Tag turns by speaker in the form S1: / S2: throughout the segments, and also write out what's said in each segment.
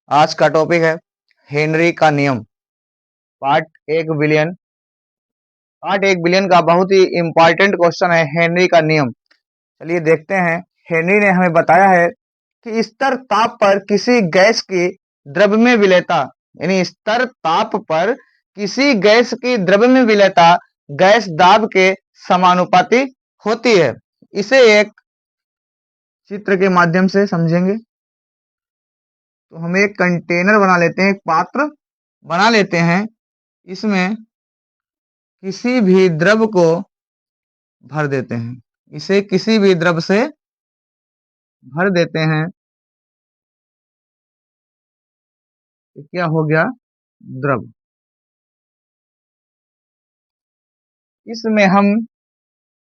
S1: आज का टॉपिक है हेनरी का नियम। पार्ट 1 बिलियन का बहुत ही इंपॉर्टेंट क्वेश्चन है हेनरी का नियम। चलिए देखते हैं। हेनरी ने हमें बताया है कि स्तर ताप पर किसी गैस की द्रव्यमान विलेयता, यानी स्तर ताप पर किसी गैस की द्रव्यमान विलेयता गैस दाब के समानुपाती होती है। इसे एक चित्र के माध्यम से समझेंगे। तो हम एक कंटेनर बना लेते हैं, एक पात्र बना लेते हैं। इसमें किसी भी द्रव को भर देते हैं, इसे किसी भी द्रव से भर देते हैं। तो क्या हो गया? द्रव। इसमें हम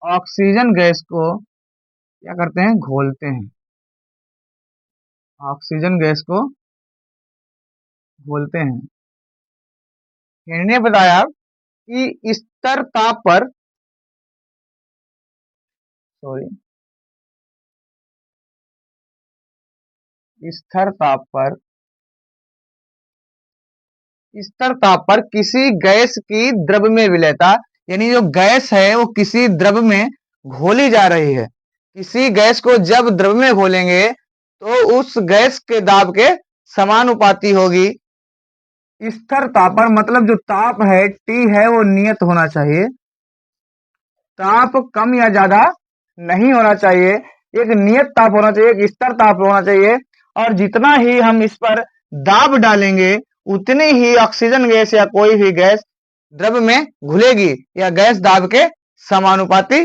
S1: ऑक्सीजन गैस को क्या करते हैं? घोलते हैं। ऑक्सीजन गैस को घोलते हैं। इन्होंने बताया कि स्तर ताप पर सॉरी स्तर ताप पर स्तर ताप पर किसी गैस की द्रव में विलेयता, यानी जो गैस है वो किसी द्रव में घोली जा रही है। किसी गैस को जब द्रव में घोलेंगे तो उस गैस के दाब के समानुपाती होगी। स्तर ताप पर मतलब जो ताप है T है वो नियत होना चाहिए। ताप कम या ज्यादा नहीं होना चाहिए, एक नियत ताप होना चाहिए, एक स्तर ताप होना चाहिए। और जितना ही हम इस पर दाब डालेंगे उतनी ही ऑक्सीजन गैस या कोई भी गैस द्रव में घुलेगी या गैस दाब के समानुपाती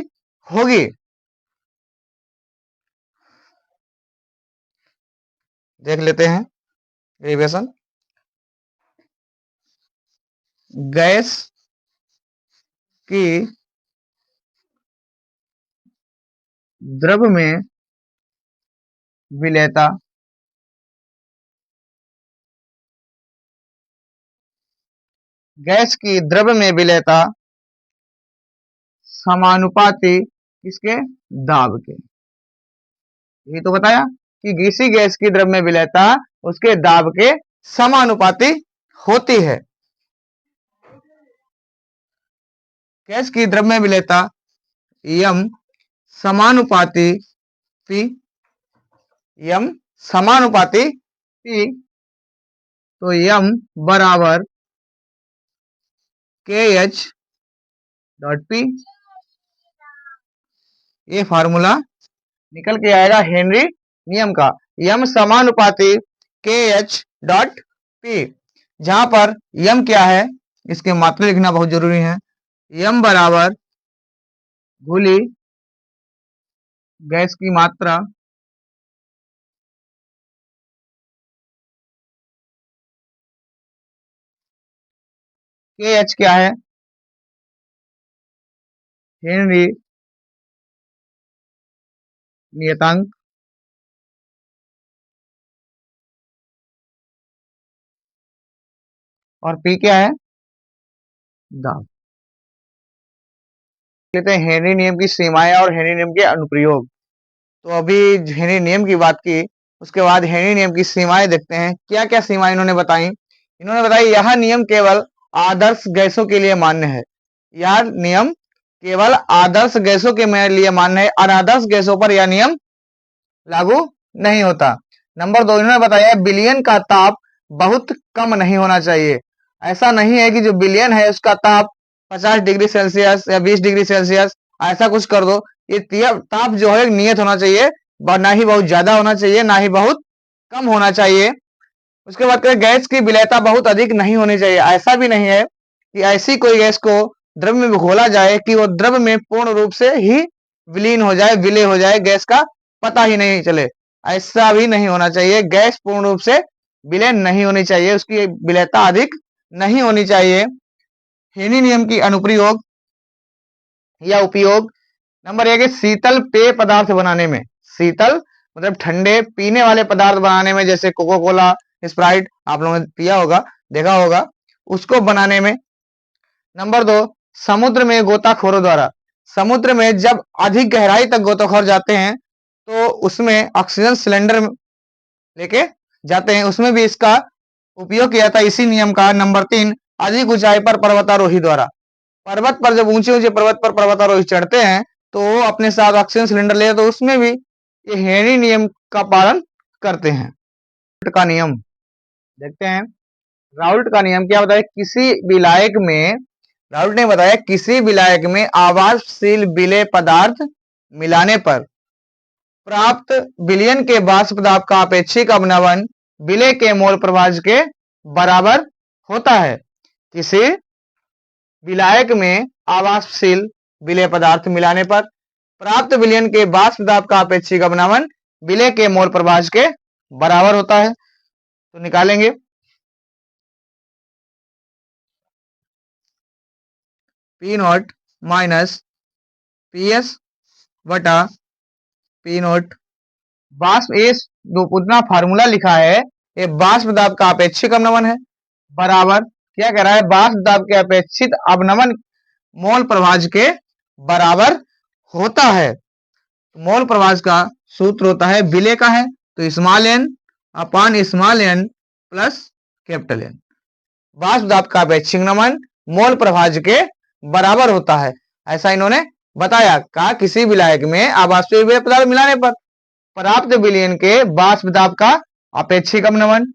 S1: होगी। देख लेते हैं डेरिवेशन। गैस की द्रव में विलेयता गैस की द्रव में विलेयता समानुपाती किसके? दाब के। ये तो बताया कि किसी गैस की द्रव में विलेयता उसके दाब के समानुपाती होती है। गैस की द्रव में विलेयता यम समानुपाती पी, यम समानुपाती पी, तो यम बराबर के एच डॉट पी। ये फार्मूला निकल के आएगा हेनरी नियम का। यम समानुपाती के एच डॉट पी, जहां पर यम क्या है इसके मात्रा लिखना बहुत जरूरी है। यम बराबर घुली गैस की मात्रा के एच क्या है? हेनरी नियतांक। और पी क्या है? दाब। लेते हैं हेनरी नियम की सीमाएं और हेनरी नियम के अनुप्रयोग। तो अभी हेनरी नियम की बात की, उसके बाद हेनरी नियम की सीमाएं देखते हैं। क्या क्या सीमाएं इन्होंने बताई? इन्होंने बताई यह नियम केवल आदर्श गैसों के लिए मान्य है। यह नियम केवल आदर्श गैसों के लिए मान्य है, अनादर्श गैसों पर यह नियम लागू नहीं होता। नंबर 2, इन्होंने बताया बिलियन का ताप बहुत कम नहीं होना चाहिए। ऐसा नहीं है कि जो बिलियन है उसका ताप 50 डिग्री सेल्सियस या 20 डिग्री सेल्सियस ऐसा कुछ कर दो। ये ताप जो है नियत होना चाहिए, ना ही बहुत ज्यादा होना चाहिए ना ही बहुत कम होना चाहिए। उसके बाद गैस की विलेयता बहुत अधिक नहीं होनी चाहिए। ऐसा भी नहीं है कि ऐसी कोई गैस को द्रव में घोला जाए कि वो द्रव में पूर्ण रूप से ही विलीन हो जाए, विलय हो जाए, गैस का पता ही नहीं चले। ऐसा भी नहीं होना चाहिए। गैस पूर्ण रूप से विलय नहीं होनी चाहिए, उसकी विलेयता अधिक नहीं होनी चाहिए। हेनरी नियम की अनुप्रयोग या उपयोग। नंबर 1 है शीतल पेय पदार्थ बनाने में। शीतल मतलब ठंडे पीने वाले पदार्थ बनाने में, जैसे कोका कोला, स्प्राइट आप लोगों ने पिया होगा, देखा होगा, उसको बनाने में। नंबर 2, समुद्र में गोताखोरों द्वारा। समुद्र में जब अधिक गहराई तक गोताखोर जाते हैं तो उसमें ऑक्सीजन सिलेंडर लेके जाते हैं उसमें भी इसका उपयोग किया था इसी नियम का। नंबर 3, अधिक ऊंचाई पर पर्वतारोही द्वारा। पर्वत पर जब ऊंचे ऊंचे पर्वत पर पर्वतारोही चढ़ते हैं तो वो अपने साथ ऑक्सीजन सिलेंडर ले, तो उसमें भी ये हेनरी नियम का पालन करते हैं। राउल्ट का नियम देखते हैं। राउल्ट का नियम क्या बताया? किसी विलायक में, राउल्ट ने बताया किसी विलायक में आवासशील विलेय पदार्थ मिलाने पर प्राप्त विलयन के वाष्प दाब का अपेक्षिक अवनमन विलेय के मोल प्रभाज के बराबर होता है। किसी विलायक में आवासशील विलेय पदार्थ मिलाने पर प्राप्त विलयन के वाष्प दाब का अपेक्षिक अवनमन विलेय के मोल प्रभाज के बराबर होता है। तो निकालेंगे। P naught minus P S बटा पी नॉट वाष्प जो उतना फार्मूला लिखा है ये वाष्प दाब का अपेक्षिक अवनमन है, बराबर क्या कह रहा है? वाष्प दाब के अपेक्षित अवनमन मोल प्रभाज के बराबर होता है। मोल प्रभाज का सूत्र होता है, विलेय का है तो small N upon small N plus capital N. वाष्प दाब का अपेक्षिक अवनमन मोल प्रभाज के बराबर होता है, ऐसा इन्होंने बताया। कहा किसी विलायक में आवासशील विलेय पदार्थ मिलाने पर प्राप्त विलयन के वाष्प दाब का अपेक्षिक अवनमन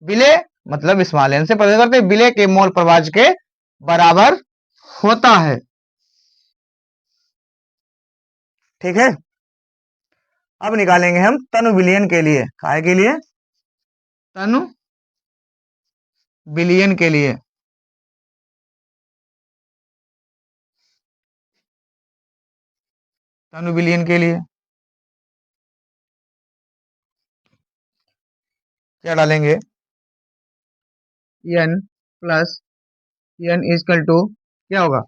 S1: विलेय मतलब स्मॉल एन से पता करते विलेय के मोल प्रभाज के बराबर होता है। ठीक है, अब निकालेंगे हम तनु विलयन के लिए। काय के लिए? तनु विलयन के लिए। तनु विलयन के लिए क्या डालेंगे? n plus n equal to क्या होगा?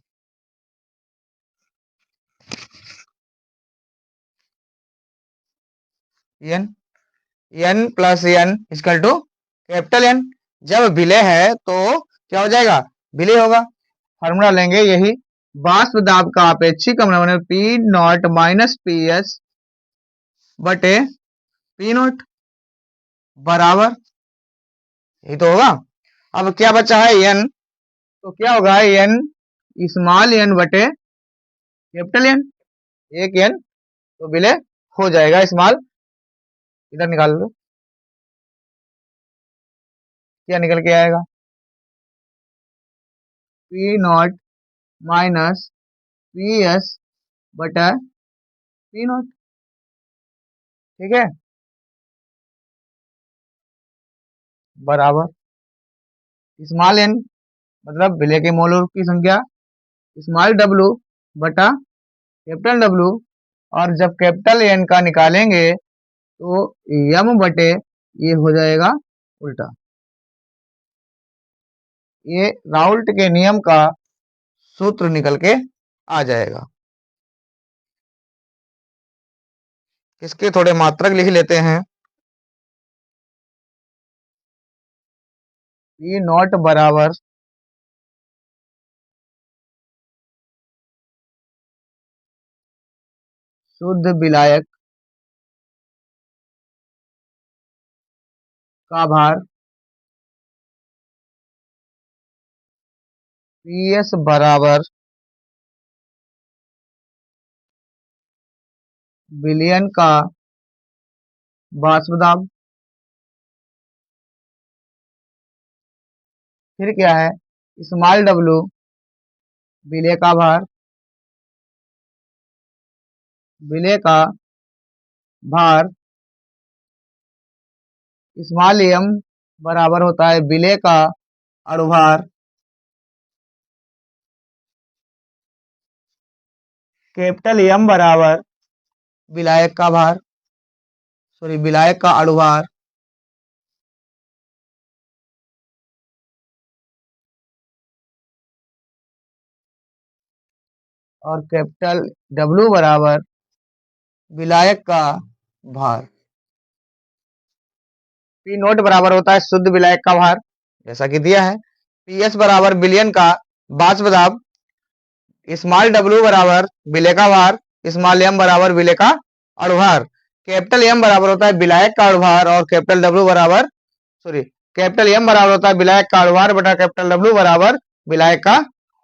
S1: n plus n equal to capital N। जब विलेय है तो क्या हो जाएगा? विलेय होगा। फार्मूला लेंगे यही, वाष्प दाब का अपेक्षिक अवनमन P naught minus P S बटे पी नॉट बराबर, यही तो होगा। अब क्या बचा है? n, तो क्या होगा? n स्मॉल n बटे कैपिटल N, एक n तो विलेय हो जाएगा। स्मॉल इधर निकाल लो, क्या निकल के आएगा? P naught minus P S बटा पी नॉट। ठीक है, बराबर स्मॉल n मतलब विलेय के मोलों की संख्या, स्मॉल w बटा कैपिटल W, और जब कैपिटल N का निकालेंगे तो m बटे ये हो जाएगा उल्टा। ये राउल्ट के नियम का सूत्र निकल के आ जाएगा। इसके थोड़े मात्रक लिख लेते हैं। पी नॉट बराबर शुद्ध विलायक का भार, पी एस बराबर विलयन का वाष्प दाब, फिर क्या है? स्मॉल w विलेय का भार, विलेय का भार स्मॉल m बराबर होता है विलेय का अणुभार कैपिटल M बराबर विलायक का भार, सॉरी विलायक का अणुभार और कैपिटल W बराबर विलायक का भार। पी नोट बराबर होता है शुद्ध विलायक का भार, जैसा कि दिया है। पी एस बराबर विलयन का वाष्प दाब, स्मॉल w बराबर विलेय का भार, स्मॉल m बराबर विलेय का अणुभार, कैपिटल एम बराबर होता है विलायक का अनुभार और कैपिटल डब्ल्यू बराबर, सॉरी, कैपिटल एम बराबर होता है विलायक का अनुभार बटा कैपिटल डब्ल्यू बराबर विलायक का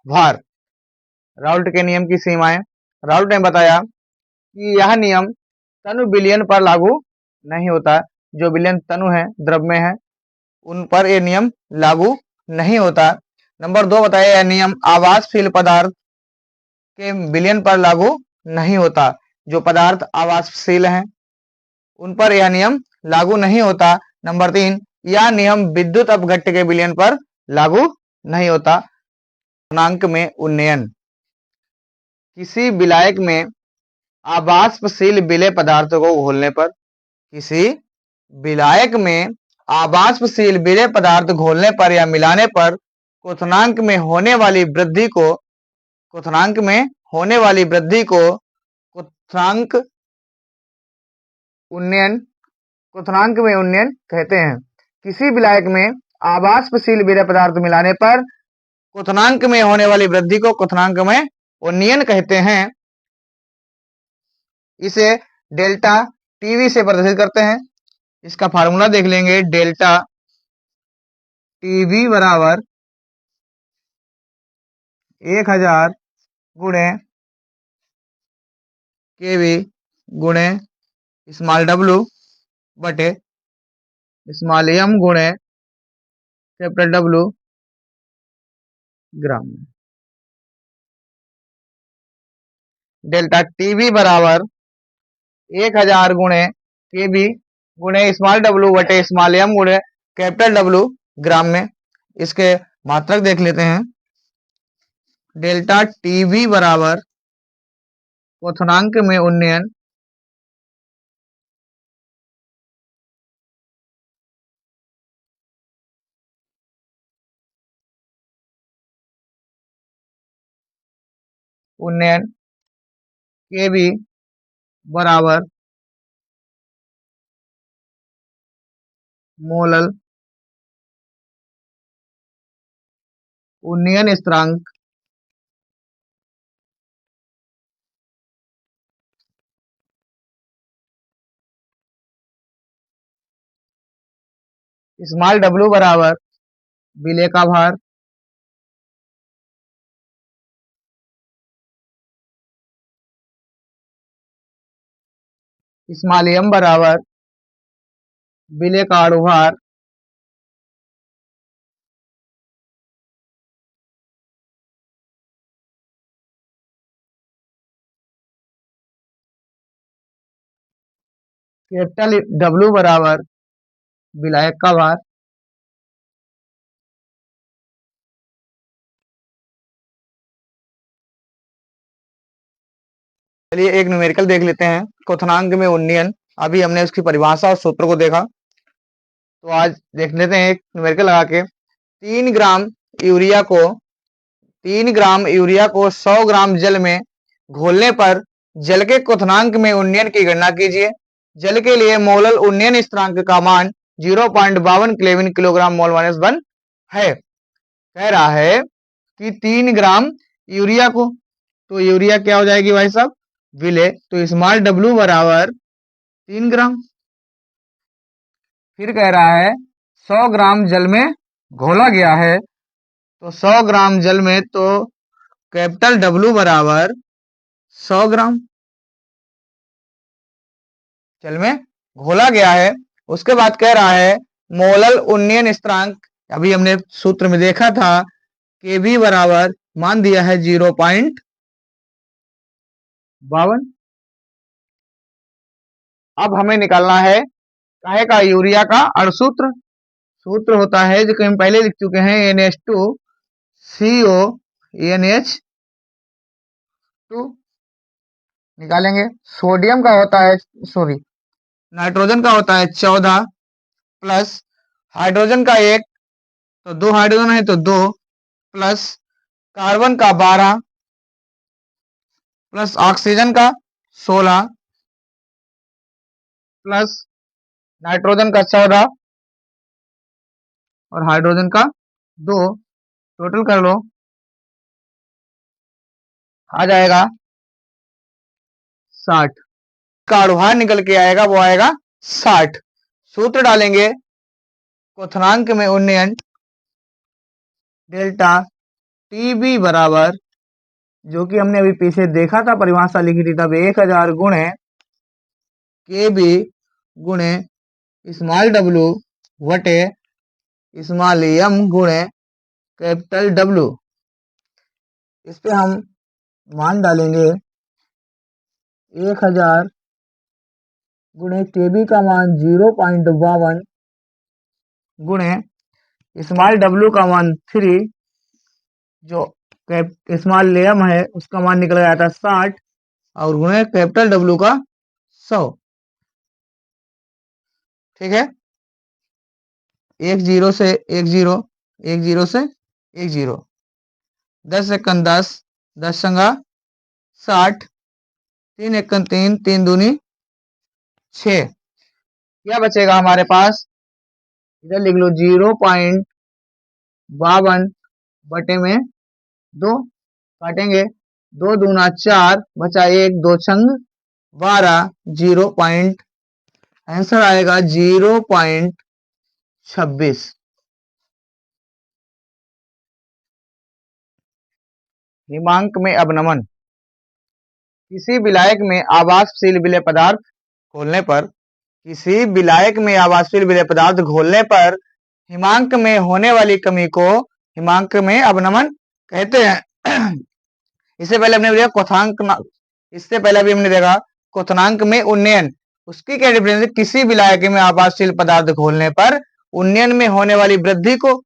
S1: भार। राउल्ट के नियम की सीमाएं। राउल्ट ने बताया कि यह नियम तनु विलयन पर लागू नहीं होता। जो विलयन तनु है, द्रव में है, उन पर यह नियम लागू नहीं होता। नंबर 2 बताया, यह नियम आवासशील पदार्थ के विलयन पर लागू नहीं होता। जो पदार्थ आवासशील हैं उन पर यह नियम लागू नहीं होता। नंबर 3, यह नियम विद्युत अपघट्य के विलयन पर लागू नहीं होता। क्वथनांक में उन्नयन। किसी विलायक में आवासशील विलेय पदार्थ को घोलने पर, किसी विलायक में आवासशील विलेय पदार्थ घोलने पर या मिलाने पर क्वथनांक में होने वाली वृद्धि को क्वथनांक में उन्नयन कहते हैं। किसी विलायक में आवासशील विलेय पदार्थ मिलाने पर क्वथनांक में होने वाली वृद्धि को क्वथनांक में उन्नयन कहते हैं। इसे डेल्टा टीवी से प्रदर्शित करते हैं। इसका फार्मूला देख लेंगे। डेल्टा टीवी बराबर 1000 गुणे केवी गुणे स्मॉल डब्ल्यू बटे स्मॉल एम गुणे कैपिटल डब्ल्यू ग्राम में। डेल्टा टीवी बराबर 1000 गुणे केवी गुणे स्मॉल डब्ल्यू बटे स्मॉल एम गुणे कैपिटल डब्ल्यू ग्राम में। इसके मात्रक देख लेते हैं। डेल्टा टीवी बराबर क्वथनांक में उन्नयन केवी बराबर मोलल उन्नयन स्थिरांक स्मॉल डब्ल्यू बराबर विलेय का भार स्मॉल एम बराबर विलेय का अनुभार कैपिटल डब्ल्यू बराबर विलायक का भार। चलिए एक न्यूमेरिकल देख लेते हैं। क्वथनांक में उन्नयन, अभी हमने उसकी परिभाषा और सूत्र को देखा, तो आज देख लेते हैं एक न्यूमेरिकल लगा के। 3 ग्राम यूरिया को 100 ग्राम जल में घोलने पर जल के क्वथनांक में उन्नयन की गणना कीजिए। जल के लिए मोलल उन्नयन स्थिरांक का मान 0.52 केल्विन किलोग्राम मोल माइनस 1 है। कह रहा है कि 3 ग्राम यूरिया को, तो यूरिया क्या हो जाएगी भाई साहब, विलेय, तो स्मॉल डब्ल्यू बराबर 3 ग्राम। फिर कह रहा है 100 ग्राम जल में घोला गया है, तो 100 ग्राम जल में तो कैपिटल डब्ल्यू बराबर 100 ग्राम जल में घोला गया है। उसके बाद कह रहा है मोलल उन्नयन स्थिरांक, अभी हमने सूत्र में देखा था, केवी बराबर मान दिया है 0.52। अब हमें निकालना है काहे का, यूरिया का अणुसूत्र। सूत्र होता है जो कि हम पहले लिख चुके हैं, NH2CO निकालेंगे। सोडियम का होता है, सॉरी, नाइट्रोजन का होता है 14 प्लस हाइड्रोजन का 1, तो 2 हाइड्रोजन है तो 2 प्लस कार्बन का 12 प्लस ऑक्सीजन का 16 प्लस नाइट्रोजन का 14 और हाइड्रोजन का 2, टोटल कर लो, आ जाएगा 60। का व्यवहार निकल के आएगा वो आएगा 60। सूत्र डालेंगे क्वथनांक में उन्नयन डेल्टा टीबी बराबर, जो कि हमने अभी पीछे देखा था, परिभाषा लिखी थी तब 1000 गुणे के बी गुणे स्मॉल डब्लू वटे स्मॉल एम गुणे कैपिटल डब्लू। इस पे हम मान डालेंगे 1000 गुणे के बी का मान 0.52 गुणे स्मॉल डब्लू का मान 3, जो स्मॉल एम है उसका मान निकल गया था 60, और गुणे कैपिटल डब्लू का 100। ठीक है, 10 से 10, 10 से 10, 10 एकन 10, 10 संगा 60, 3 एकन 3, 3 दूनी 6। क्या बचेगा हमारे पास, इधर लिख लो 0.52 बटे में 2, काटेंगे 2 दूना 4, बचा 1, 2 छंग 12, 0 पॉइंट, आंसर आएगा 0.26। हिमांक में अवनमन, किसी विलायक में आवासशील विलेय पदार्थ घोलने पर, किसी विलायक में आवासशील विलेय पदार्थ घोलने पर हिमांक में होने वाली कमी को हिमांक में अवनमन कहते हैं। इससे पहले हमने देखा क्वथनांक, इससे पहले भी हमने देखा क्वथनांक में उन्नयन, उसकी क्या डिफरेंस है, किसी विलायक में आवासशील पदार्थ घोलने पर उन्नयन में होने वाली वृद्धि को,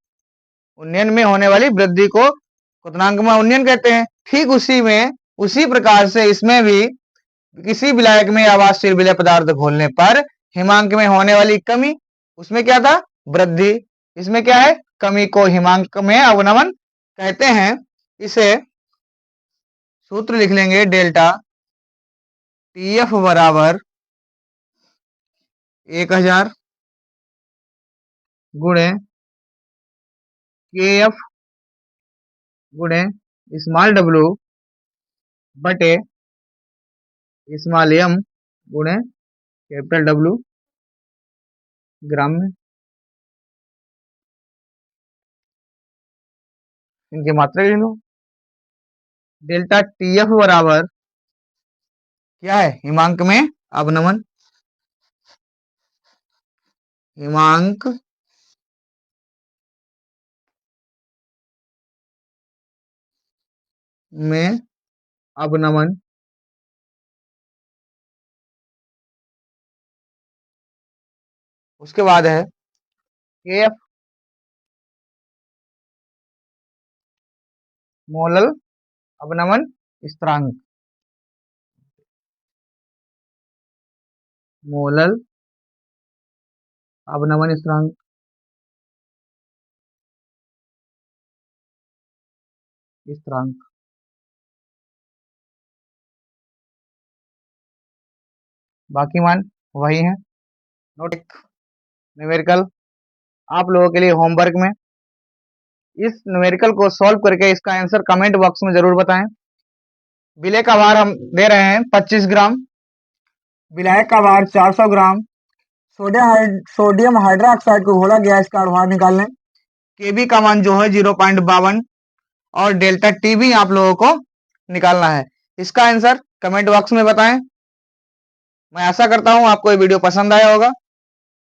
S1: उन्नयन में होने वाली वृद्धि को क्वथनांक में उन्नयन कहते हैं। ठीक उसी प्रकार से इसमें भी किसी विलायक में आवासशील विलेय पदार्थ घोलने पर हिमांक में होने वाली कमी, उसमें क्या था, वृद्धि, इसमें क्या है, कमी को हिमांक में अवनमन कहते हैं। इसे सूत्र लिख लेंगे डेल्टा टीएफ बराबर 1000 गुणे केएफ गुणे स्मॉल डब्लू बटे स्मॉल एम गुणे कैपिटल डब्लू ग्राम में। इनकी मात्रा ले लो। डेल्टा टीएफ बराबर क्या है, हिमांक में अवनमन, हिमांक में अवनमन उसके बाद है केएफ मोलल अवनमन स्थिरांक, मोलल अवनमन स्थिरांक स्थिरांक। बाकी मान वही है। नोट न्यूमेरिकल आप लोगों के लिए होमवर्क में, इस न्यूमेरिकल को सॉल्व करके इसका आंसर कमेंट बॉक्स में जरूर बताएं। विलेय का भार हम दे रहे हैं 25 ग्राम, विलायक का भार 400 ग्राम, सोडियम हाइड्रोक्साइड को घोला गया, इसका भार निकालने, केबी का मान जो है 0.52 और डेल्टा टीबी आप लोगों को निकालना है। इसका आंसर कमेंट बॉक्स में बताएं। मैं आशा करता हूं आपको ये वीडियो पसंद आया होगा,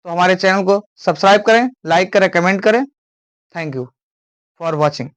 S1: तो हमारे चैनल को सब्सक्राइब करें, लाइक करें, कमेंट करें। Thank you for watching.